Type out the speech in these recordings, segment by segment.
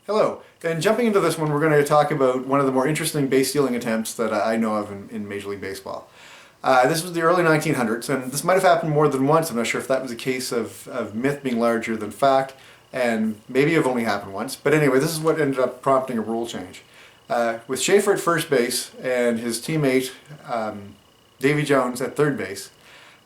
Hello, and jumping into this one, we're going to talk about one of the more interesting base stealing attempts that I know of in Major League Baseball. This was the early 1900s, and this might have happened more than once. I'm not sure if that was a case of myth being larger than fact, and maybe it only happened once. But anyway, this is what ended up prompting a rule change. With Schaefer at first base and his teammate Davy Jones at third base,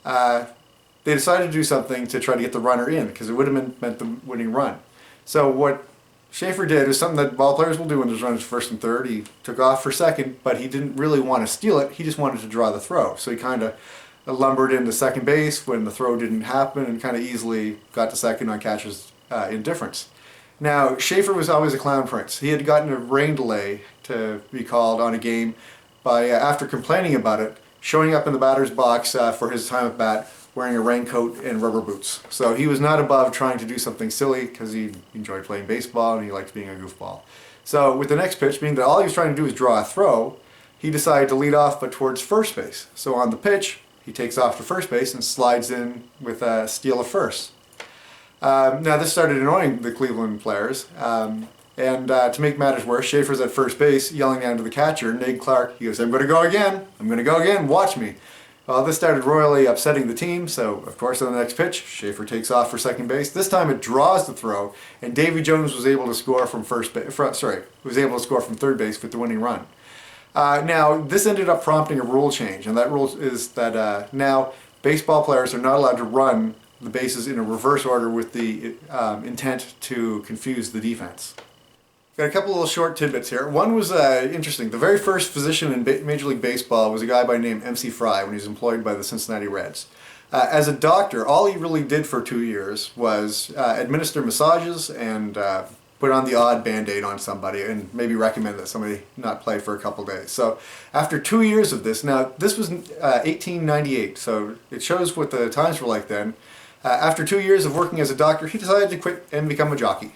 they decided to do something to try to get the runner in, because it would have meant the winning run. So what Schaefer did is something that ball players will do when there's runners first and third. He took off for second, but he didn't really want to steal it. He just wanted to draw the throw. So he kind of lumbered into second base when the throw didn't happen and kind of easily got to second on catcher's indifference. Now, Schaefer was always a clown prince. He had gotten a rain delay to be called on a game by, after complaining about it, showing up in the batter's box for his time at bat wearing a raincoat and rubber boots. So he was not above trying to do something silly because he enjoyed playing baseball and he liked being a goofball. So with the next pitch, being that all he was trying to do was draw a throw, he decided to lead off but towards first base. So on the pitch, he takes off to first base and slides in with a steal of first. Now this started annoying the Cleveland players, and to make matters worse, Schaefer's at first base yelling down to the catcher, Nate Clark. He goes, "I'm going to go again, I'm going to go again, watch me." Well, this started royally upsetting the team, so of course on the next pitch, Schaefer takes off for second base. This time it draws the throw, and Davy Jones was able to score from third base with the winning run. Now, this ended up prompting a rule change, and that rule is that now baseball players are not allowed to run the bases in a reverse order with the intent to confuse the defense. Got a couple little short tidbits here. One was interesting. The very first physician in Major League Baseball was a guy by the name MC Fry when he was employed by the Cincinnati Reds. As a doctor, all he really did for 2 years was administer massages and put on the odd band-aid on somebody and maybe recommend that somebody not play for a couple days. So after 2 years of this, now this was 1898, so it shows what the times were like then. After 2 years of working as a doctor, he decided to quit and become a jockey.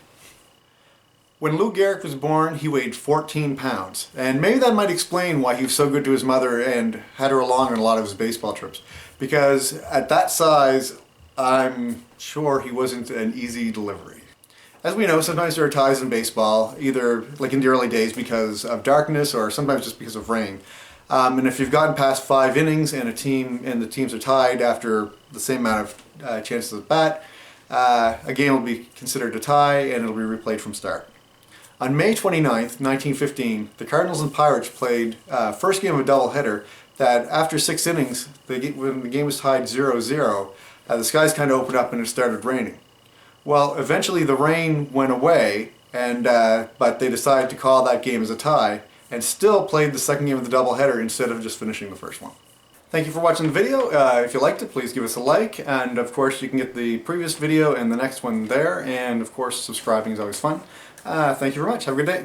When Lou Gehrig was born, he weighed 14 pounds, and maybe that might explain why he was so good to his mother and had her along on a lot of his baseball trips. Because at that size, I'm sure he wasn't an easy delivery. As we know, sometimes there are ties in baseball, either like in the early days because of darkness or sometimes just because of rain. And if you've gotten past 5 innings and the teams are tied after the same amount of chances at bat, a game will be considered a tie and it'll be replayed from start. On May 29th, 1915, the Cardinals and Pirates played first game of a doubleheader that after 6 innings, when the game was tied 0-0, the skies kind of opened up and it started raining. Well, eventually the rain went away, but they decided to call that game as a tie and still played the second game of the doubleheader instead of just finishing the first one. Thank you for watching the video. If you liked it, please give us a like, and of course you can get the previous video and the next one there, and of course subscribing is always fun. Thank you very much. Have a good day.